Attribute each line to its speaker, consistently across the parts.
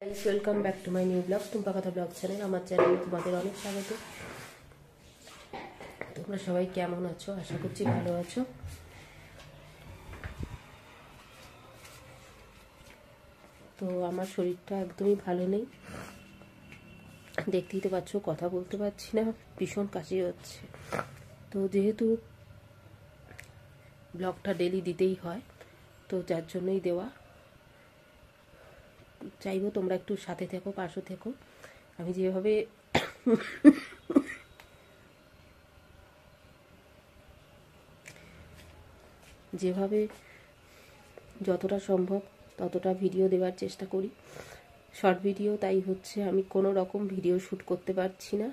Speaker 1: Welcome back to my new blog Tumpa কথা blog channel. আমার চ্যানেলে তোমাদের অনেক স্বাগত। তোমরা সবাই কেমন আছো? আশা করছি ভালো আছো। তো আমার শরীরটা একদমই ভালো নেই, দেখতেই তো পাচ্ছ, কথা বলতে পারছি না, ভীষণ কাশি হচ্ছে। তো যেহেতু ব্লগটা ডেলি দিতেই হয়, তো যার জন্যই দেওয়া। চাইবো তোমরা একটু সাথে থেকো, পাশে থেকো। আমি যেভাবে যতটা সম্ভব ততটা ভিডিও দেওয়ার চেষ্টা করি। শর্ট ভিডিও তাই হচ্ছে, আমি কোনো রকম ভিডিও শ্যুট করতে পারছি না।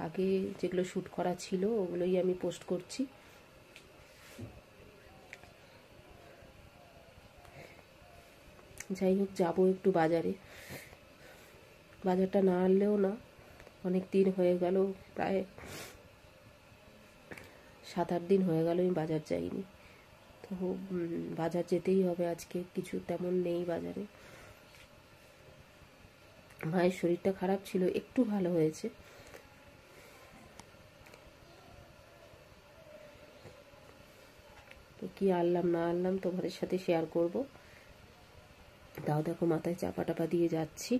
Speaker 1: আগে যেগুলো শ্যুট করা ছিল ওগুলোই আমি পোস্ট করছি। যাই হোক, যাবো একটু বাজারে। বাজারটা না আনলেও না, অনেক দিন হয়ে গেল, প্রায় 7-8 দিন হয়ে গেল আমি বাজার যাইনি। তো বাজার যেতেই হবে আজকে, কিছু তেমন নেই বাজারে। মায়ের শরীরটা খারাপ ছিল, একটু ভালো হয়েছে। তো কি আনলাম না আনলাম তোমাদের সাথে শেয়ার করব। তাও দেখো মাথায় চাপা টাপা দিয়ে যাচ্ছি,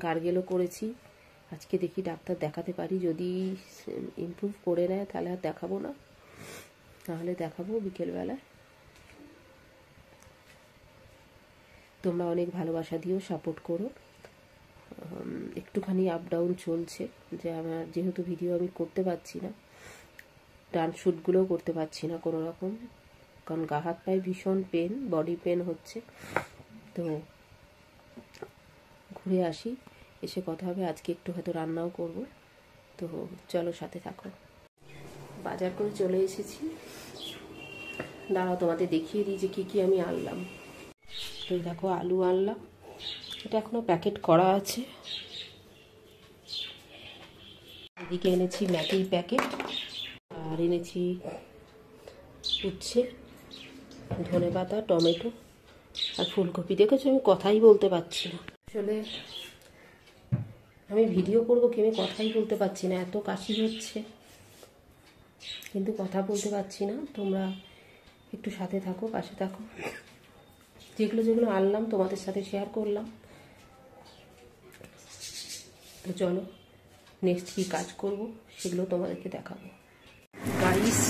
Speaker 1: গার্গেলও করেছি। আজকে দেখি ডাক্তার দেখাতে পারি, যদি ইমপ্রুভ করে নেয় তাহলে আর দেখাবো না, তাহলে দেখাবো বিকেলবেলায়। তোমরা অনেক ভালোবাসা দিও, সাপোর্ট করো। একটুখানি আপ ডাউন চলছে, যে আমার যেহেতু ভিডিও আমি করতে পারছি না, ডান্স শ্যুটগুলোও করতে পারছি না কোনো রকম, কারণ গা হাত পায়ে ভীষণ পেন, বডি পেন হচ্ছে। তো ঘুরে আসি, এসে কথা হবে। আজকে একটু হয়তো রান্নাও করব, তো চলো সাথে থাকো। বাজার করে চলে এসেছি, দাঁড়াও তোমাদের দেখিয়ে দিই যে কী কী আমি আনলাম। তো দেখো, আলু আনলাম, এটা এখনো প্যাকেট করা আছে। এদিকে এনেছি ম্যাগির প্যাকেট, আর এনেছি উচ্ছে, ধনেপাতা, টমেটো আর ফুলকপি। দেখেছো আমি কথাই বলতে পারছি না, আসলে আমি ভিডিও করবো কি, আমি কথাই বলতে পারছি না, এত কাশি হচ্ছে, কিন্তু কথা বলতে পারছি না। তোমরা একটু সাথে থাকো, পাশে থাকো। যেগুলো যেগুলো আনলাম তোমাদের সাথে শেয়ার করলাম। তো চলো নেক্সট কী কাজ করব সেগুলো তোমাদেরকে দেখাবো। গাইস,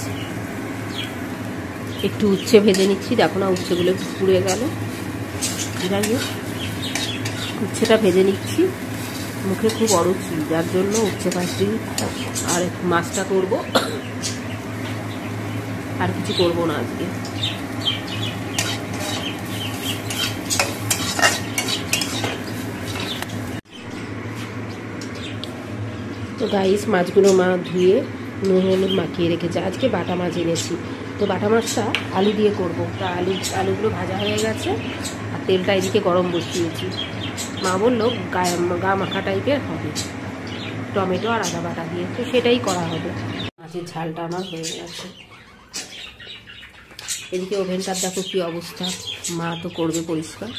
Speaker 1: একটু উচ্ছে ভেজে নিচ্ছি, দেখো না উচ্ছেগুলো একটু পুড়ে গেল। যাই হোক, উচ্ছেটা ভেজে নিচ্ছি, মুখে খুব অরুচি, যার জন্য উচ্ছে ভাজছি। আর মাছটা করব, আর কিছু করবো না আজকে। তো গাইস, মাছগুলো মা ধুয়ে নুন হলুদ মাখিয়ে রেখেছে। আজকে বাটা মাছ এনেছি, তো বাটা মাছটা আলু দিয়ে করবো। তা আলুগুলো ভাজা হয়ে গেছে, আর তেলটা এদিকে গরম বসিয়েছি। মা বললো গা মাখা টাইপের হবে, টমেটো আর আদা বাটা দিয়ে, তো সেটাই করা হবে। মাছের ঝালটা আমার হয়ে গেছে। এদিকে ওভেনটার দেখো কী অবস্থা, মা তো করবে পরিষ্কার,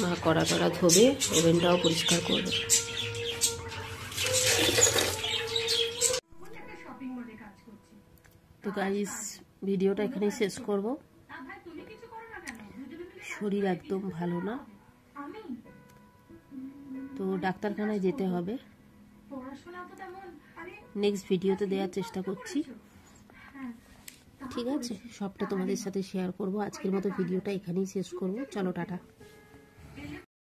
Speaker 1: মা কড়া ধোবে, ওভেনটাও পরিষ্কার করবে। তো গাইস, ভিডিওটা এখানেই শেষ করব। শরীর একদম ভালো না, তো ডাক্তারখানায় যেতে হবে। নেক্সট ভিডিওতে দেওয়ার চেষ্টা করছি, ঠিক আছে? সবটা তোমাদের সাথে শেয়ার করব। আজকের মতো ভিডিওটা এখানেই শেষ করব। চলো টাটা।